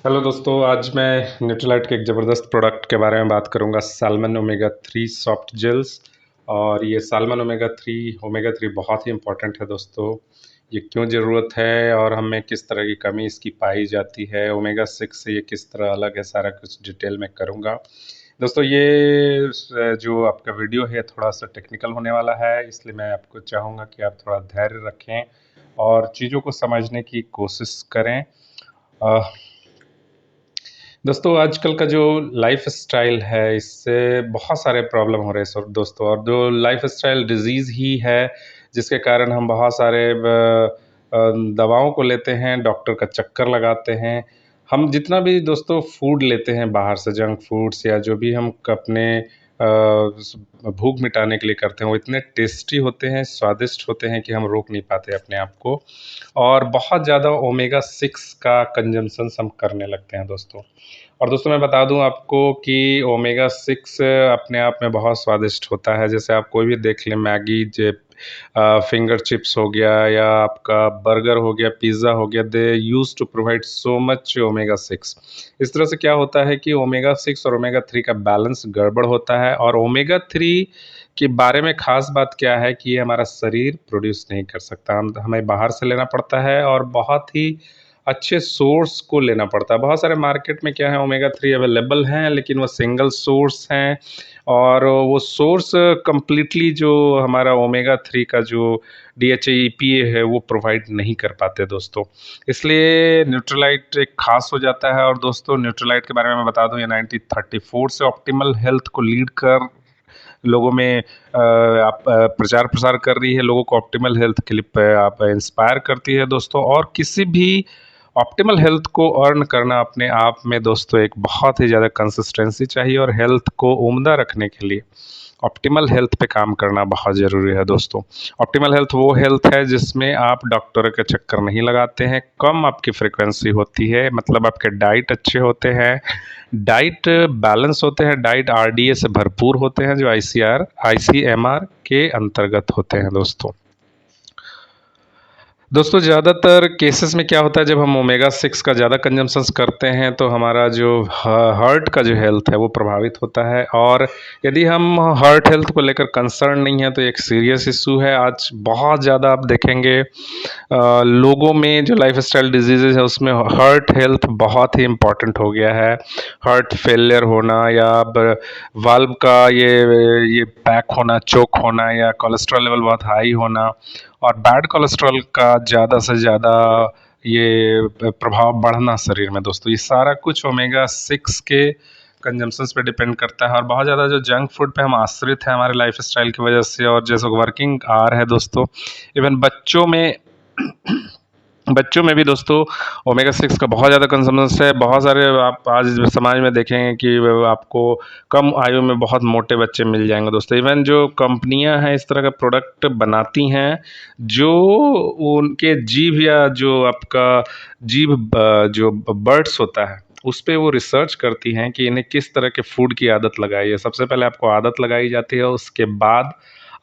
Hello दोस्तों, आज मैं न्यूट्रीलाइट के एक ज़बरदस्त प्रोडक्ट के बारे में बात करूंगा, साल्मन ओमेगा 3 सॉफ्ट जेल्स। और ये साल्मन ओमेगा 3 बहुत ही इम्पोर्टेंट है दोस्तों। ये क्यों ज़रूरत है और हमें किस तरह की कमी इसकी पाई जाती है, ओमेगा 6 से ये किस तरह अलग है, सारा कुछ डिटेल में करूँगा दोस्तों। ये जो आपका वीडियो है थोड़ा सा टेक्निकल होने वाला है, इसलिए मैं आपको चाहूँगा कि आप थोड़ा धैर्य रखें और चीज़ों को समझने की कोशिश करें। दोस्तों, आजकल का जो लाइफ़स्टाइल है, इससे बहुत सारे प्रॉब्लम हो रहे हैं सब दोस्तों। और जो लाइफ़स्टाइल डिज़ीज़ ही है, जिसके कारण हम बहुत सारे दवाओं को लेते हैं, डॉक्टर का चक्कर लगाते हैं। हम जितना भी दोस्तों फूड लेते हैं बाहर से, जंक फूड्स या जो भी हम अपने भूख मिटाने के लिए करते हैं, वो इतने टेस्टी होते हैं, स्वादिष्ट होते हैं कि हम रोक नहीं पाते अपने आप को। और बहुत ज़्यादा ओमेगा 6 का कंजम्पशन हम करने लगते हैं दोस्तों। और दोस्तों, मैं बता दूं आपको कि ओमेगा 6 अपने आप में बहुत स्वादिष्ट होता है। जैसे आप कोई भी देख लें, मैगी, फिंगर चिप्स हो गया या आपका बर्गर हो गया, पिज़्ज़ा हो गया, they use to provide so much omega 6। इस तरह से क्या होता है कि ओमेगा 6 और ओमेगा 3 का बैलेंस गड़बड़ होता है। और ओमेगा 3 के बारे में ख़ास बात क्या है कि ये हमारा शरीर प्रोड्यूस नहीं कर सकता, हमें बाहर से लेना पड़ता है और बहुत ही अच्छे सोर्स को लेना पड़ता है। बहुत सारे मार्केट में क्या है, ओमेगा 3 अवेलेबल हैं, लेकिन वो सिंगल सोर्स हैं और वो सोर्स कंप्लीटली जो हमारा ओमेगा 3 का जो DHA EPA है वो प्रोवाइड नहीं कर पाते दोस्तों। इसलिए न्यूट्रीलाइट एक ख़ास हो जाता है। और दोस्तों, न्यूट्रीलाइट के बारे में मैं बता दूं, ये 1934 से ऑप्टिमल हेल्थ को लीड कर लोगों में आप प्रचार प्रसार कर रही है, लोगों को ऑप्टिमल हेल्थ के लिए आप इंस्पायर करती है दोस्तों। और किसी भी ऑप्टिमल हेल्थ को अर्न करना अपने आप में दोस्तों एक बहुत ही ज़्यादा कंसिस्टेंसी चाहिए, और हेल्थ को उम्दा रखने के लिए ऑप्टिमल हेल्थ पे काम करना बहुत ज़रूरी है दोस्तों। ऑप्टिमल हेल्थ वो हेल्थ है जिसमें आप डॉक्टरों के चक्कर नहीं लगाते हैं, कम आपकी फ्रीक्वेंसी होती है, मतलब आपके डाइट अच्छे होते हैं, डाइट बैलेंस होते हैं, डाइट RDA से भरपूर होते हैं, जो ICMR के अंतर्गत होते हैं दोस्तों। दोस्तों, ज़्यादातर केसेस में क्या होता है, जब हम ओमेगा 6 का ज़्यादा कंजम्पशन करते हैं तो हमारा जो हार्ट का जो हेल्थ है वो प्रभावित होता है। और यदि हम हार्ट हेल्थ को लेकर कंसर्न नहीं है तो एक सीरियस इशू है। आज बहुत ज़्यादा आप देखेंगे लोगों में जो लाइफस्टाइल डिजीज़ेज है उसमें हार्ट हेल्थ बहुत ही इम्पॉर्टेंट हो गया है। हार्ट फेलियर होना या वाल्व का ये पैक होना, चोक होना, या कोलेस्ट्रॉल लेवल बहुत हाई होना, और बैड कोलेस्ट्रॉल का ज़्यादा से ज़्यादा ये प्रभाव बढ़ना शरीर में दोस्तों, ये सारा कुछ ओमेगा 6 के कंजम्पशंस पे डिपेंड करता है। और बहुत ज़्यादा जो जंक फूड पे हम आश्रित हैं हमारे लाइफस्टाइल की वजह से, और जैसे वर्किंग आवर है दोस्तों, इवन बच्चों में भी दोस्तों ओमेगा 6 का बहुत ज़्यादा कंजम्पशन है। बहुत सारे आप आज समाज में देखेंगे कि आपको कम आयु में बहुत मोटे बच्चे मिल जाएंगे दोस्तों। इवन जो कंपनियां हैं इस तरह का प्रोडक्ट बनाती हैं, जो उनके जीभ या जो आपका जो बर्ड्स होता है उस पे वो रिसर्च करती हैं कि इन्हें किस तरह के फूड की आदत लगाई है। सबसे पहले आपको आदत लगाई जाती है, उसके बाद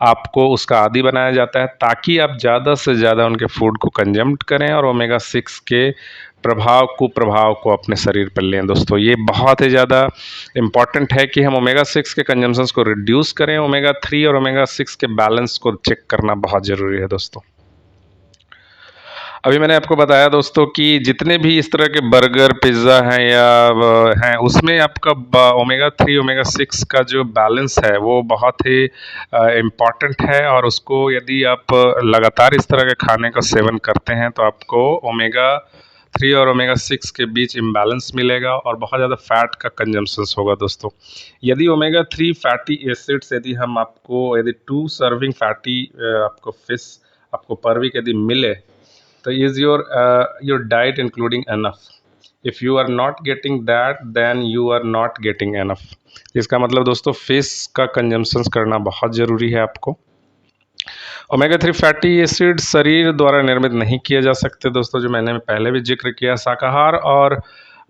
आपको उसका आदी बनाया जाता है, ताकि आप ज़्यादा से ज़्यादा उनके फूड को कंज्यूम करें और ओमेगा 6 के कुप्रभाव को अपने शरीर पर लें दोस्तों। ये बहुत ही ज़्यादा इम्पॉर्टेंट है कि हम ओमेगा 6 के कंजम्पशंस को रिड्यूस करें। ओमेगा 3 और ओमेगा 6 के बैलेंस को चेक करना बहुत ज़रूरी है दोस्तों। अभी मैंने आपको बताया दोस्तों कि जितने भी इस तरह के बर्गर, पिज़्ज़ा हैं या हैं, उसमें आपका ओमेगा 3 ओमेगा 6 का जो बैलेंस है वो बहुत ही इम्पॉर्टेंट है। और उसको यदि आप लगातार इस तरह के खाने का सेवन करते हैं तो आपको ओमेगा 3 और ओमेगा 6 के बीच इम्बैलेंस मिलेगा और बहुत ज़्यादा फैट का कंजम्पशन होगा दोस्तों। यदि ओमेगा 3 फैटी एसिड्स यदि 2 सर्विंग फैटी आपको फिश आपको पर वीक यदि मिले, तो is your diet including enough? If you are not getting that, then you are not getting enough। इसका मतलब दोस्तों फिश का कंजम्पशन करना बहुत ज़रूरी है आपको। ओमेगा 3 फैटी एसिड शरीर द्वारा निर्मित नहीं किए जा सकते दोस्तों, जो मैंने पहले भी जिक्र किया। शाकाहार और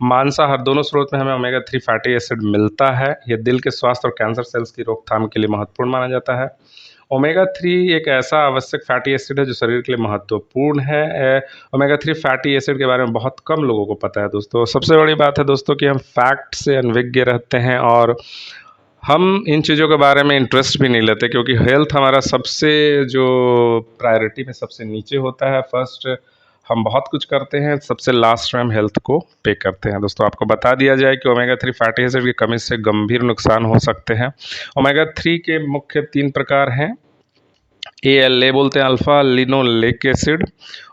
मांसाहार दोनों स्रोत में हमें ओमेगा 3 फैटी एसिड मिलता है। यह दिल के स्वास्थ्य और कैंसर सेल्स की रोकथाम के लिए महत्वपूर्ण माना जाता है। ओमेगा 3 एक ऐसा आवश्यक फैटी एसिड है जो शरीर के लिए महत्वपूर्ण है। ओमेगा 3 फैटी एसिड के बारे में बहुत कम लोगों को पता है दोस्तों। सबसे बड़ी बात है दोस्तों कि हम फैक्ट से अनभिज्ञ रहते हैं और हम इन चीज़ों के बारे में इंटरेस्ट भी नहीं लेते, क्योंकि हेल्थ हमारा सबसे जो प्रायोरिटी में सबसे नीचे होता है। फर्स्ट हम बहुत कुछ करते हैं, सबसे लास्ट में हम हेल्थ को पे करते हैं। दोस्तों आपको बता दिया जाए कि ओमेगा 3 फैटी एसिड की कमी से गंभीर नुकसान हो सकते हैं। ओमेगा 3 के मुख्य 3 प्रकार हैं। ALA बोलते हैं अल्फा लिनोलेक एसिड,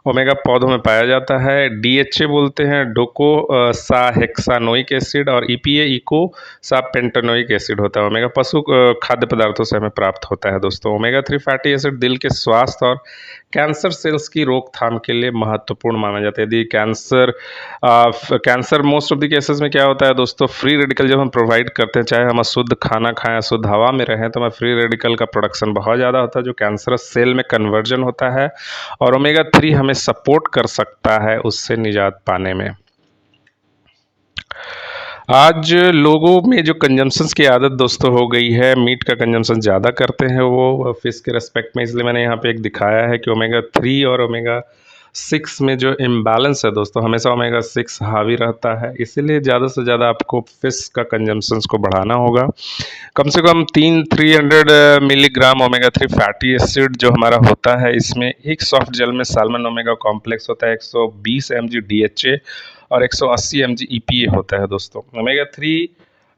ओमेगा पौधों में पाया जाता है। DHA बोलते हैं डोको साहेक्सानोइक एसिड, और EPA इको सा पेंटानोइक एसिड होता है। ओमेगा पशु खाद्य पदार्थों से हमें प्राप्त होता है दोस्तों। ओमेगा 3 फैटी एसिड दिल के स्वास्थ्य और कैंसर सेल्स की रोकथाम के लिए महत्वपूर्ण माना जाता है। यदि cancer most of the cases में क्या होता है दोस्तों, फ्री रेडिकल जब हम प्रोवाइड करते हैं, चाहे हम अशुद्ध खाना खाएं, अशुद्ध हवा में रहें, तो हमें फ्री रेडिकल का प्रोडक्शन बहुत ज़्यादा होता है जो कैंसरस सेल में कन्वर्जन होता है, और ओमेगा 3 हमें सपोर्ट कर सकता है उससे निजात पाने में। आज लोगों में जो कंजम्पशंस की आदत दोस्तों हो गई है, मीट का कंजम्पशन ज़्यादा करते हैं वो फिश के रेस्पेक्ट में, इसलिए मैंने यहाँ पे एक दिखाया है कि ओमेगा 3 और ओमेगा 6 में जो इम्बैलेंस है दोस्तों, हमेशा ओमेगा 6 हावी रहता है। इसीलिए ज़्यादा से ज़्यादा आपको फिश का कंजम्पशंस को बढ़ाना होगा। कम से कम 300 मिलीग्राम ओमेगा 3 फैटी एसिड जो हमारा होता है, इसमें एक सॉफ्ट जेल में साल्मन ओमेगा कॉम्प्लेक्स होता है, 120 mg DHA और 180 mg EPA होता है दोस्तों। ओमेगा 3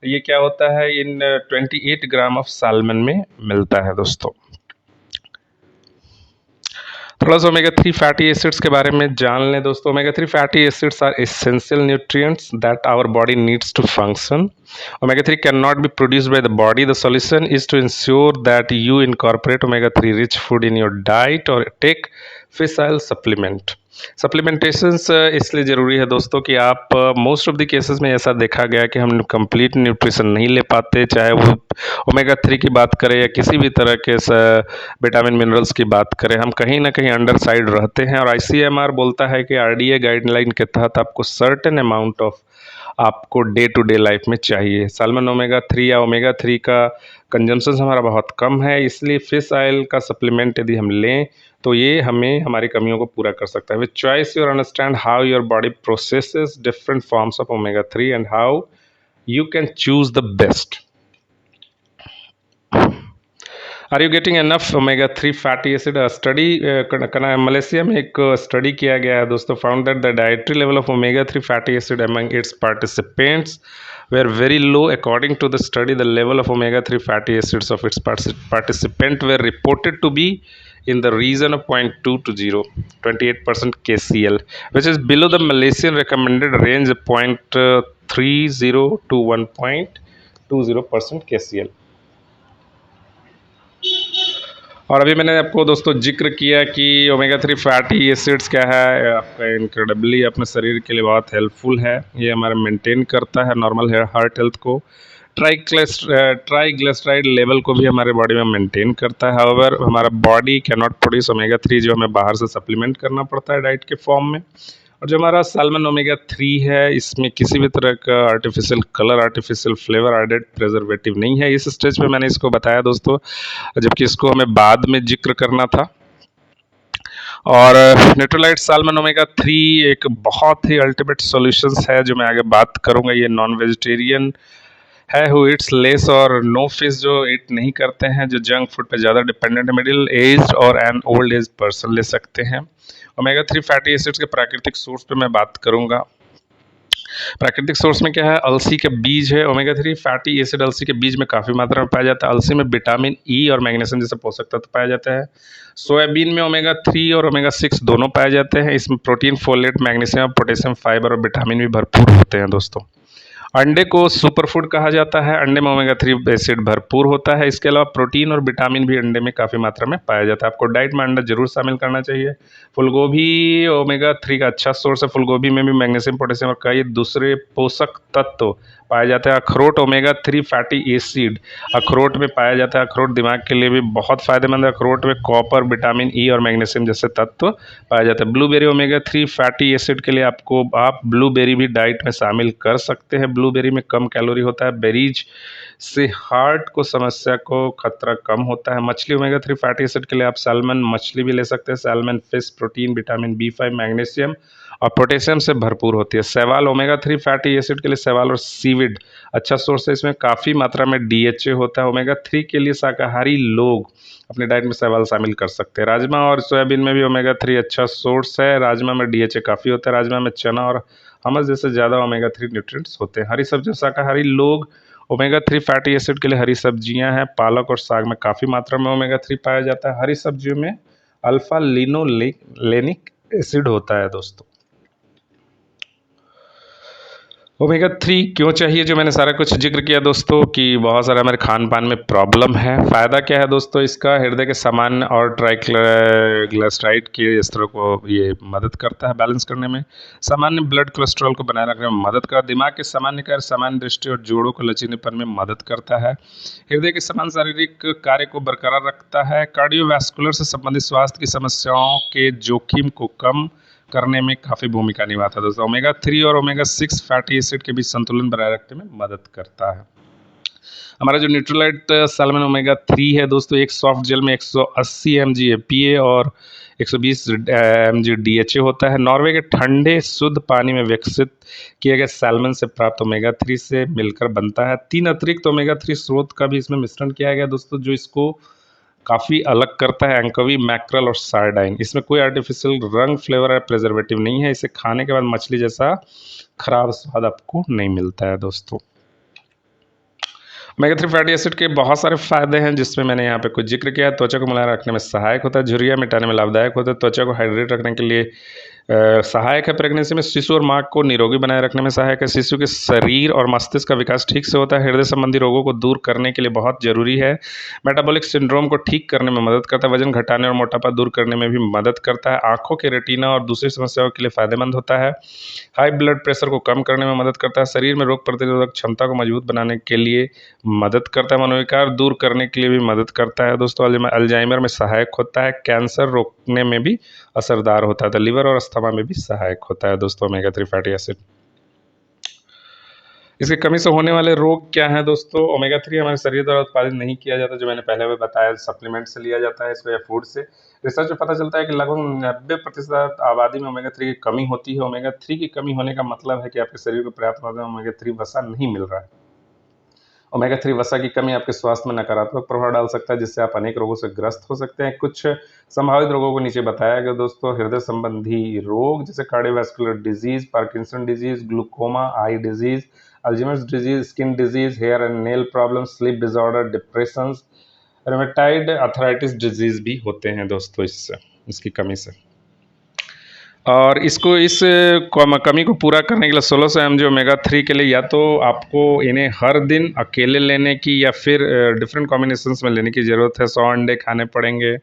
ये क्या होता है, इन 28 ग्राम ऑफ साल्मन में मिलता है दोस्तों। थोड़ा सा ओमेगा 3 फैटी एसिड्स के बारे में जान लें दोस्तों। Omega 3 fatty acids are essential nutrients that our body needs to function. Omega 3 cannot be produced by the body. The solution is to ensure that you incorporate omega 3 rich food in your diet or take fish oil supplement. सप्लीमेंटेशंस इसलिए ज़रूरी है दोस्तों कि आप most of the cases में ऐसा देखा गया कि हम कंप्लीट न्यूट्रिशन नहीं ले पाते, चाहे वो ओमेगा 3 की बात करें या किसी भी तरह के विटामिन मिनरल्स की बात करें, हम कहीं ना कहीं अंडर साइड रहते हैं। और ICMR बोलता है कि RDA गाइडलाइन के तहत आपको सर्टेन अमाउंट ऑफ आपको डे टू डे लाइफ में चाहिए। साल्मन ओमेगा 3 या ओमेगा 3 का कंजम्पशन हमारा बहुत कम है, इसलिए फिश ऑयल का सप्लीमेंट यदि हम लें तो ये हमें हमारी कमियों को पूरा कर सकता है। With choice you understand how your body processes different forms of omega 3 and how you can choose the best. Are you getting enough omega 3 fatty acid? Study Malaysia में एक स्टडी किया गया है दोस्तों, found that the dietary level of omega 3 fatty acid among its participants were very low. According to the study, the level of omega 3 fatty acids of its participant were reported to be in the region of 0.2 to 28% KCl, which is below the Malaysian recommended range of 0.30 to 1.20% KCl. और अभी मैंने आपको दोस्तों जिक्र किया कि omega 3 fatty acids क्या है, आपका इनक्रेडिबली अपने शरीर के लिए बहुत हेल्पफुल है। ये हमारा मेंटेन करता है नॉर्मल हार्ट हेल्थ को। ट्राइग्लिसराइड लेवल को भी हमारे बॉडी में मेंटेन करता है। हाउएवर हमारा body can not produce omega 3, जो हमें बाहर से सप्लीमेंट करना पड़ता है डाइट के फॉर्म में। और जो हमारा साल्मन ओमेगा 3 है, इसमें किसी भी तरह का artificial colour, artificial flavour, added preservative नहीं है। इस स्टेज पे मैंने इसको बताया दोस्तों, जबकि इसको हमें बाद में जिक्र करना था। और न्यूट्रलाइट साल्मन ओमेगा 3 एक बहुत ही अल्टीमेट सॉल्यूशंस है जो मैं आगे बात करूंगा। ये नॉन वेजिटेरियन है हु ईट्स लेस और नो फिश, जो ईट नहीं करते हैं, जो जंक फूड पे ज़्यादा डिपेंडेंट है, मिडिल एज और एन ओल्ड एज पर्सन ले सकते हैं। ओमेगा 3 फैटी एसिड्स के प्राकृतिक सोर्स पे मैं बात करूंगा। प्राकृतिक सोर्स में क्या है, अलसी के बीज है। ओमेगा 3 फैटी एसिड अलसी के बीज में काफ़ी मात्रा में पाया जाता है। अलसी में विटामिन ई और मैग्नीशियम जैसे पोषक तत्व पाया जाता है। सोयाबीन में ओमेगा 3 और ओमेगा 6 दोनों पाए जाते हैं। इसमें protein, folate, magnesium, potassium, fibre और विटामिन भी भरपूर होते हैं दोस्तों। अंडे को सुपर फूड कहा जाता है। अंडे में ओमेगा 3 एसिड भरपूर होता है। इसके अलावा प्रोटीन और विटामिन भी अंडे में काफ़ी मात्रा में पाया जाता है। आपको डाइट में अंडा जरूर शामिल करना चाहिए। फूलगोभी ओमेगा 3 का अच्छा सोर्स है। फूलगोभी में भी मैग्नीशियम, पोटेशियम और कई दूसरे पोषक तत्व पाए जाते हैं। अखरोट ओमेगा 3 फैटी एसिड अखरोट में पाया जाता है। अखरोट दिमाग के लिए भी बहुत फायदेमंद है। अखरोट में कॉपर, विटामिन ई और मैग्नीशियम जैसे तत्व पाया जाता है। ब्लूबेरी ओमेगा 3 फैटी एसिड के लिए आप ब्लूबेरी भी डाइट में शामिल कर सकते हैं। ब्लूबेरी में कम कैलोरी होता है। बेरीज से हार्ट को समस्या को खतरा कम होता है। मछली ओमेगा 3 फैटी एसिड के लिए आप सैल्मन मछली भी ले सकते हैं। Salmon fish protein, vitamin B5, magnesium और पोटेशियम से भरपूर होती है। शैवाल ओमेगा 3 फैटी एसिड के लिए शैवाल और सीविड अच्छा सोर्स है। इसमें काफ़ी मात्रा में DHA होता है। ओमेगा 3 के लिए शाकाहारी लोग अपने डाइट में शैवाल शामिल कर सकते हैं। राजमा और सोयाबीन में भी ओमेगा 3 अच्छा सोर्स है। राजमा में DHA काफ़ी होता है। राजमा में चना और हमस जैसे ज़्यादा ओमेगा 3 न्यूट्रिएंट्स होते हैं। हरी सब्जियों शाकाहारी लोग ओमेगा 3 फैटी एसिड के लिए हरी सब्जियां हैं। पालक और साग में काफ़ी मात्रा में ओमेगा 3 पाया जाता है। हरी सब्जियों में अल्फा लिनोलेनिक एसिड होता है दोस्तों। ओमेगा 3 क्यों चाहिए, जो मैंने सारा कुछ जिक्र किया दोस्तों कि बहुत सारा हमारे खान पान में प्रॉब्लम है। फ़ायदा क्या है दोस्तों इसका? हृदय के सामान्य और ट्राइग्लिसराइड के स्तरों को ये मदद करता है बैलेंस करने में। सामान्य ब्लड कोलेस्ट्रॉल को बनाए रखने में मदद करता है। दिमाग के सामान्य कार्य, सामान्य दृष्टि और जोड़ों को लचीलेपन में मदद करता है। हृदय के समान शारीरिक कार्य को बरकरार रखता है। कार्डियोवैस्कुलर से संबंधित स्वास्थ्य की समस्याओं के जोखिम को कम करने में काफ़ी भूमिका निभाता है दोस्तों। ओमेगा 3 और ओमेगा 6 फैटी एसिड के बीच संतुलन बनाए रखने में मदद करता है। हमारा जो न्यूट्रीलाइट सैल्मन ओमेगा 3 है दोस्तों, एक सॉफ्ट जेल में 180 mg APA और 120 mg DHA होता है। नॉर्वे के ठंडे शुद्ध पानी में विकसित किए गए सैल्मन से प्राप्त ओमेगा 3 से मिलकर बनता है। 3 अतिरिक्त ओमेगा 3 स्रोत का भी इसमें मिश्रण किया गया दोस्तों, जो इसको काफ़ी अलग करता है। एंकोवी, मैक्रल और सार्डाइन। इसमें कोई आर्टिफिशियल रंग, फ्लेवर या प्रिजर्वेटिव नहीं है। इसे खाने के बाद मछली जैसा खराब स्वाद आपको नहीं मिलता है दोस्तों। ओमेगा 3 फैटी एसिड के बहुत सारे फायदे हैं, जिसमें मैंने यहाँ पे कुछ जिक्र किया है। त्वचा को मुलायम रखने में सहायक होता है। झुर्रियाँ मिटाने में लाभदायक होता है। त्वचा को हाइड्रेट रखने के लिए सहायक है। प्रेगनेंसी में शिशु और मां को निरोगी बनाए रखने में सहायक है। शिशु के शरीर और मस्तिष्क का विकास ठीक से होता है। हृदय संबंधी रोगों को दूर करने के लिए बहुत जरूरी है। मेटाबॉलिक सिंड्रोम को ठीक करने में मदद करता है। वजन घटाने और मोटापा दूर करने में भी मदद करता है। आंखों के रेटिना और दूसरी समस्याओं के लिए फायदेमंद होता है। हाई ब्लड प्रेशर को कम करने में मदद करता है। शरीर में रोग प्रतिरोधक क्षमता को मजबूत बनाने के लिए मदद करता है। मनोविकार दूर करने के लिए भी मदद करता है दोस्तों। अल्जाइमर में सहायक होता है। कैंसर रोकने में भी असरदार होता है। तो लिवर और अस्थमा में भी सहायक होता है दोस्तों ओमेगा 3 फैटी एसिड। इसकी कमी से होने वाले रोग क्या हैं दोस्तों? ओमेगा 3 हमारे शरीर द्वारा उत्पादित नहीं किया जाता, जो मैंने पहले भी बताया, सप्लीमेंट से लिया जाता है इसको या फूड से। रिसर्च में पता चलता है कि लगभग 90% आबादी में ओमेगा 3 की कमी होती है। ओमेगा 3 की कमी होने का मतलब है कि आपके शरीर को पर्याप्त मात्रा में ओमेगा 3 वसा नहीं मिल रहा है। ओमेगा 3 वसा की कमी आपके स्वास्थ्य में नकारात्मक प्रभाव डाल सकता है, जिससे आप अनेक रोगों से ग्रस्त हो सकते हैं। कुछ संभावित रोगों को नीचे बताया गया दोस्तों। हृदय संबंधी रोग जैसे cardiovascular disease, Parkinson disease, glaucoma, eye disease, Alzheimer's disease, skin disease, hair and nail problem, sleep disorder, depression, rheumatoid arthritis disease भी होते हैं दोस्तों इसकी कमी से। और इसको इस कमी को पूरा करने के लिए 1600 mg ओमेगा 3 के लिए या तो आपको इन्हें हर दिन अकेले लेने की या फिर डिफरेंट कॉम्बिनेशंस में लेने की ज़रूरत है। 100 अंडे खाने पड़ेंगे।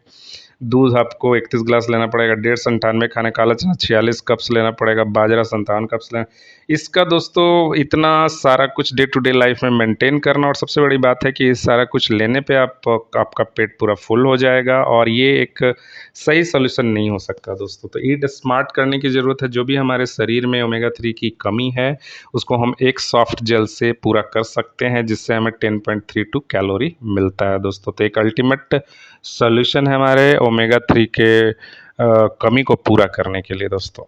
दूध आपको 31 ग्लास लेना पड़ेगा। 150 खाने, काला चना 46 कप्स लेना पड़ेगा। बाजरा 57 कप्स लेना। इसका दोस्तों इतना सारा कुछ डे टू डे लाइफ में मेंटेन करना, और सबसे बड़ी बात है कि इस सारा कुछ लेने पे आपका पेट पूरा फुल हो जाएगा, और ये एक सही सोल्यूशन नहीं हो सकता दोस्तों। तो ईट स्मार्ट करने की ज़रूरत है। जो भी हमारे शरीर में ओमेगा 3 की कमी है उसको हम एक सॉफ्ट जेल से पूरा कर सकते हैं, जिससे हमें 10.32 कैलोरी मिलता है दोस्तों। तो एक अल्टीमेट सोल्यूशन है हमारे ओमेगा 3 के कमी को पूरा करने के लिए दोस्तों।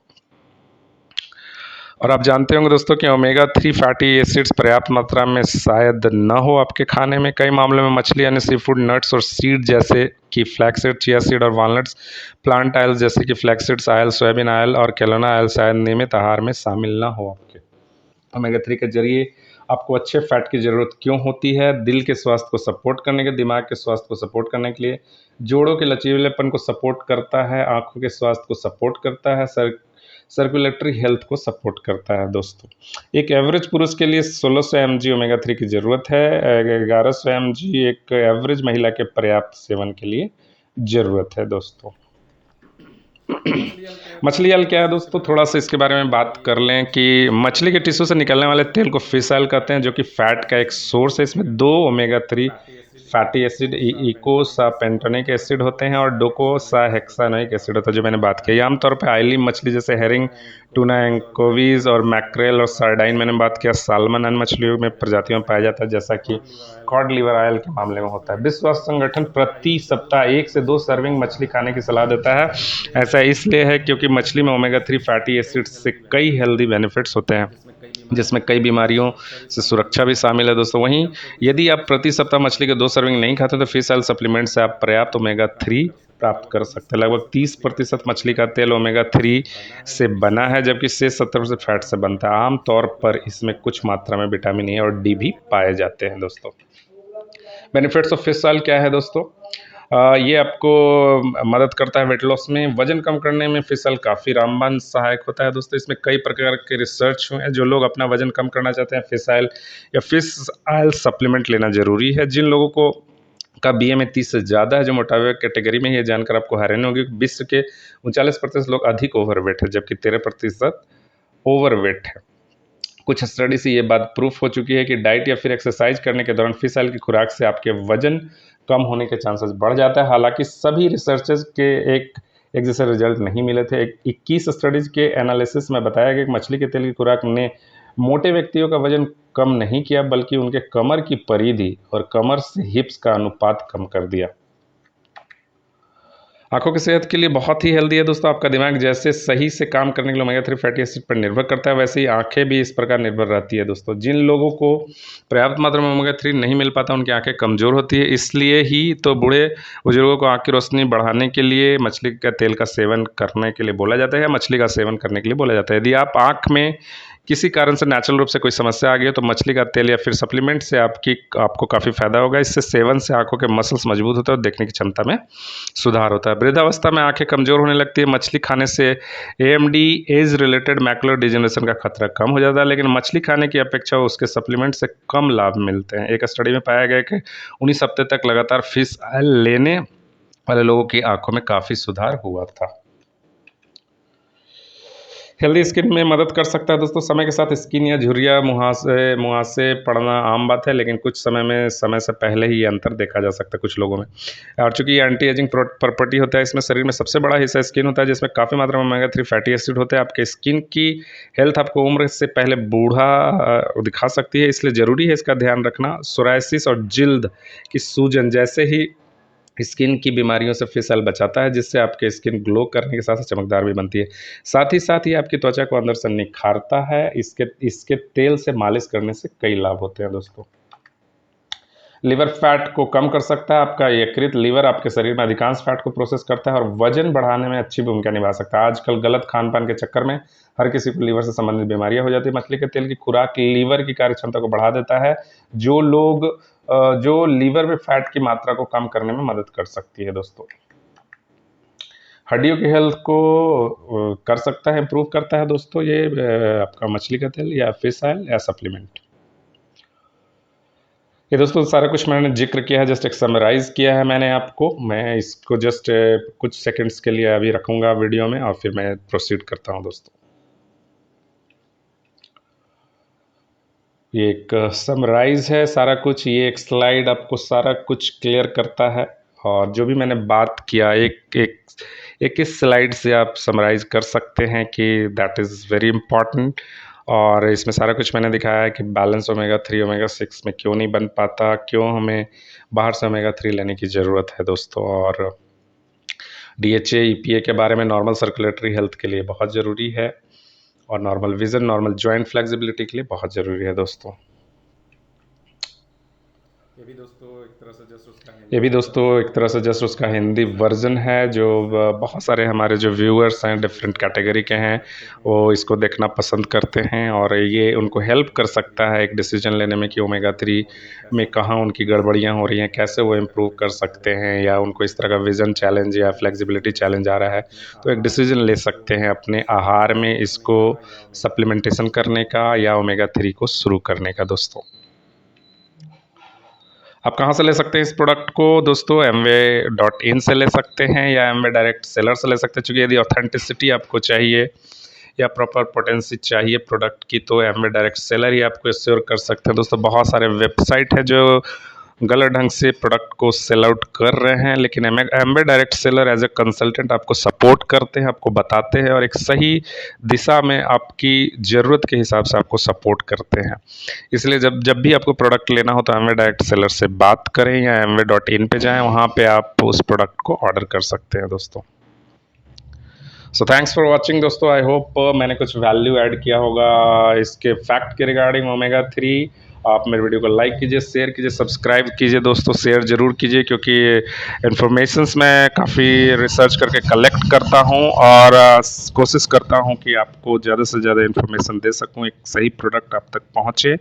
और आप जानते होंगे दोस्तों कि ओमेगा 3 फैटी एसिड्स पर्याप्त मात्रा में शायद न हो आपके खाने में। कई मामलों में मछली यानी सी फूड, नट्स और सीड जैसे कि फ्लैक्सीड, चिया सीड और वॉलनट्स, प्लांट ऑयल्स जैसे कि फ्लैक्सीड्स ऑयल, सोयाबीन ऑयल और कैलोना ऑयल शायद नियमित आहार में शामिल ना हो आपके। ओमेगा 3 के जरिए आपको अच्छे फैट की ज़रूरत क्यों होती है? दिल के स्वास्थ्य को सपोर्ट करने के, दिमाग के स्वास्थ्य को सपोर्ट करने के लिए, जोड़ों के लचीलेपन को सपोर्ट करता है, आंखों के स्वास्थ्य को सपोर्ट करता है, सर्कुलेटरी हेल्थ को सपोर्ट करता है दोस्तों। एक एवरेज पुरुष के लिए 1600 mg ओमेगा 3 की ज़रूरत है। 1100 mg एक एवरेज महिला के पर्याप्त सेवन के लिए ज़रूरत है दोस्तों। मछली ऑयल क्या है दोस्तों? थोड़ा सा इसके बारे में बात कर लें कि मछली के टिश्यू से निकलने वाले तेल को फिश ऑयल कहते हैं, जो कि फैट का एक सोर्स है। इसमें 2 ओमेगा 3 फैटी एसिड इकोसापेंटोनिक एसिड होते हैं और डोकोसाहेक्सानोइक एसिड होता है जो मैंने बात की। आमतौर पे आयली मछली जैसे हेरिंग, टूना, एंकोवीज और मैक्रेल और सार्डाइन मैंने बात किया। साल्मन अन्य मछलियों में प्रजातियों में पाया जाता है जैसा कि कॉड लिवर ऑयल के मामले में होता है। विश्व स्वास्थ्य संगठन प्रति सप्ताह 1 से 2 सर्विंग मछली खाने की सलाह देता है। ऐसा इसलिए है क्योंकि मछली में ओमेगा 3 फैटी एसिड से कई हेल्दी बेनिफिट्स होते हैं जिसमें कई बीमारियों से सुरक्षा भी शामिल है दोस्तों। वहीं यदि आप प्रति सप्ताह मछली के 2 सर्विंग नहीं खाते तो फिश ऑयल सप्लीमेंट से आप पर्याप्त ओमेगा 3 प्राप्त कर सकते हैं। लगभग 30% मछली का तेल ओमेगा 3 से बना है जबकि शेष 70% फैट से बनता है। आमतौर पर इसमें कुछ मात्रा में विटामिन ए और डी भी पाए जाते हैं दोस्तों। बेनिफिट्स ऑफ फिश ऑयल क्या है दोस्तों? ये आपको मदद करता है वेट लॉस में। वजन कम करने में फिश ऑयल काफ़ी रामबान सहायक होता है दोस्तों। इसमें कई प्रकार के रिसर्च हुए हैं। जो लोग अपना वजन कम करना चाहते हैं फिश ऑयल या फिश ऑयल सप्लीमेंट लेना ज़रूरी है। जिन लोगों को का BMI 30 से ज़्यादा है जो मोटापे कैटेगरी में, ये जानकर आपको हैरानी होगी विश्व के 39% लोग अधिक ओवरवेट है जबकि 13% ओवरवेट है। कुछ स्टडी से ये बात प्रूफ हो चुकी है कि डाइट या फिर एक्सरसाइज करने के दौरान फिश ऑयल की खुराक से आपके वजन कम होने के चांसेस बढ़ जाता है। हालांकि सभी रिसर्चर्स के एक जैसे रिजल्ट नहीं मिले थे। 21 स्टडीज के एनालिसिस में बताया गया कि मछली के तेल की खुराक ने मोटे व्यक्तियों का वजन कम नहीं किया बल्कि उनके कमर की परिधि और कमर से हिप्स का अनुपात कम कर दिया। आंखों की सेहत के लिए बहुत ही हेल्दी है दोस्तों। आपका दिमाग जैसे सही से काम करने के लिए ओमेगा 3 फैटी एसिड पर निर्भर करता है वैसे ही आंखें भी इस प्रकार निर्भर रहती है दोस्तों। जिन लोगों को पर्याप्त मात्रा में ओमेगा 3 नहीं मिल पाता उनकी आंखें कमज़ोर होती है। इसलिए ही तो बूढ़े बुजुर्गों को आँख की रोशनी बढ़ाने के लिए मछली का तेल का सेवन करने के लिए बोला जाता है या मछली का सेवन करने के लिए बोला जाता है। यदि आप आँख में किसी कारण से नेचुरल रूप से कोई समस्या आ गई है तो मछली का तेल या फिर सप्लीमेंट से आपको काफ़ी फायदा होगा। इससे सेवन से आंखों के मसल्स मजबूत होते हैं और देखने की क्षमता में सुधार होता है। वृद्धावस्था में आंखें कमज़ोर होने लगती है। मछली खाने से AMD age related macular degeneration का खतरा कम हो जाता है लेकिन मछली खाने की अपेक्षा उसके सप्लीमेंट से कम लाभ मिलते हैं। एक स्टडी में पाया गया कि 19 हफ्ते तक लगातार फिश ऑयल लेने वाले लोगों की आंखों में काफ़ी सुधार हुआ था। हेल्दी स्किन में मदद कर सकता है दोस्तों। समय के साथ स्किन या झुर्रियाँ मुहासे पड़ना आम बात है लेकिन कुछ समय से पहले ही ये अंतर देखा जा सकता है कुछ लोगों में। और चूंकि ये एंटी एजिंग प्रॉपर्टी होता है इसमें शरीर में सबसे बड़ा हिस्सा स्किन होता है जिसमें काफ़ी मात्रा में ओमेगा 3 फैटी एसिड होते हैं। आपके स्किन की हेल्थ आपको उम्र से पहले बूढ़ा दिखा सकती है इसलिए ज़रूरी है इसका ध्यान रखना। सोरायसिस और जिल्द की सूजन जैसे ही स्किन की बीमारियों से फिश ऑयल बचाता है जिससे आपके स्किन ग्लो करने के साथ साथ चमकदार भी बनती है। साथ ही आपकी त्वचा को अंदर से निखारता है। इसके तेल से मालिश करने से कई लाभ होते हैं दोस्तों। लिवर फैट को कम कर सकता है। आपका यकृत लिवर आपके शरीर में अधिकांश फैट को प्रोसेस करता है और वजन बढ़ाने में अच्छी भूमिका निभा सकता है। आजकल गलत खान पान के चक्कर में हर किसी को लीवर से संबंधित बीमारियां हो जाती है। मछली के तेल की खुराक लीवर की कार्य क्षमता को बढ़ा देता है जो लीवर में फैट की मात्रा को कम करने में मदद कर सकती है दोस्तों। हड्डियों की हेल्थ को कर सकता है, इम्प्रूव करता है दोस्तों ये आपका मछली का तेल या फिश ऑयल या सप्लीमेंट। ये दोस्तों सारा कुछ मैंने जिक्र किया है, जस्ट एक समराइज़ किया है मैंने आपको। मैं इसको जस्ट कुछ सेकंड्स के लिए अभी रखूँगा वीडियो में और फिर मैं प्रोसीड करता हूँ दोस्तों। ये एक समराइज़ है सारा कुछ। ये एक स्लाइड आपको सारा कुछ क्लियर करता है और जो भी मैंने बात किया एक इस स्लाइड से आप समराइज़ कर सकते हैं कि दैट इज़ वेरी इम्पॉर्टेंट। और इसमें सारा कुछ मैंने दिखाया है कि बैलेंस ओमेगा 3 ओमेगा 6 में क्यों नहीं बन पाता, क्यों हमें बाहर से ओमेगा 3 लेने की ज़रूरत है दोस्तों। और DHA EPA के बारे में नॉर्मल सर्कुलेटरी हेल्थ के लिए बहुत ज़रूरी है और normal vision normal joint flexibility के लिए बहुत ज़रूरी है दोस्तों। ये भी दोस्तों एक तरह से जस्ट उसका हिंदी वर्जन है जो बहुत सारे हमारे जो व्यूअर्स हैं डिफरेंट कैटेगरी के हैं वो इसको देखना पसंद करते हैं और ये उनको हेल्प कर सकता है एक डिसीजन लेने में कि ओमेगा 3 में कहाँ उनकी गड़बड़ियाँ हो रही हैं, कैसे वो इम्प्रूव कर सकते हैं या उनको इस तरह का विज़न चैलेंज या फ्लेक्सिबिलिटी चैलेंज आ रहा है तो एक डिसीजन ले सकते हैं अपने आहार में इसको सप्लीमेंटेशन करने का या ओमेगा 3 को शुरू करने का दोस्तों। आप कहाँ से ले सकते हैं इस प्रोडक्ट को दोस्तों? amway.in से ले सकते हैं या amway डायरेक्ट सेलर से ले सकते हैं। चूँकि यदि ऑथेंटिसिटी आपको चाहिए या प्रॉपर पोटेंसी चाहिए प्रोडक्ट की तो amway डायरेक्ट सेलर ही आपको एश्योर कर सकते हैं दोस्तों। बहुत सारे वेबसाइट है जो गलत ढंग से प्रोडक्ट को सेल आउट कर रहे हैं, लेकिन Amway direct seller as a consultant आपको सपोर्ट करते हैं, आपको बताते हैं और एक सही दिशा में आपकी ज़रूरत के हिसाब से आपको सपोर्ट करते हैं। इसलिए जब जब भी आपको प्रोडक्ट लेना हो तो एमवे डायरेक्ट सेलर से बात करें या amway.in पे जाएं, वहाँ पे आप उस प्रोडक्ट को ऑर्डर कर सकते हैं दोस्तों। सो थैंक्स फॉर वॉचिंग दोस्तों। आई होप मैंने कुछ वैल्यू ऐड किया होगा इसके फैक्ट के रिगार्डिंग ओमेगा 3। आप मेरे वीडियो को लाइक कीजिए, शेयर कीजिए, सब्सक्राइब कीजिए दोस्तों, शेयर ज़रूर कीजिए, क्योंकि इन्फॉर्मेशंस मैं काफ़ी रिसर्च करके कलेक्ट करता हूं और कोशिश करता हूं कि आपको ज़्यादा से ज़्यादा इन्फॉर्मेशन दे सकूं, एक सही प्रोडक्ट आप तक पहुंचे।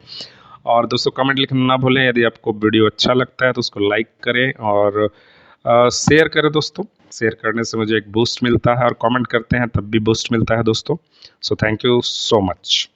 और दोस्तों कमेंट लिखना ना भूलें, यदि आपको वीडियो अच्छा लगता है तो उसको लाइक करें और शेयर करें दोस्तों। शेयर करने से मुझे एक बूस्ट मिलता है और कमेंट करते हैं तब भी बूस्ट मिलता है दोस्तों। So thank you so much.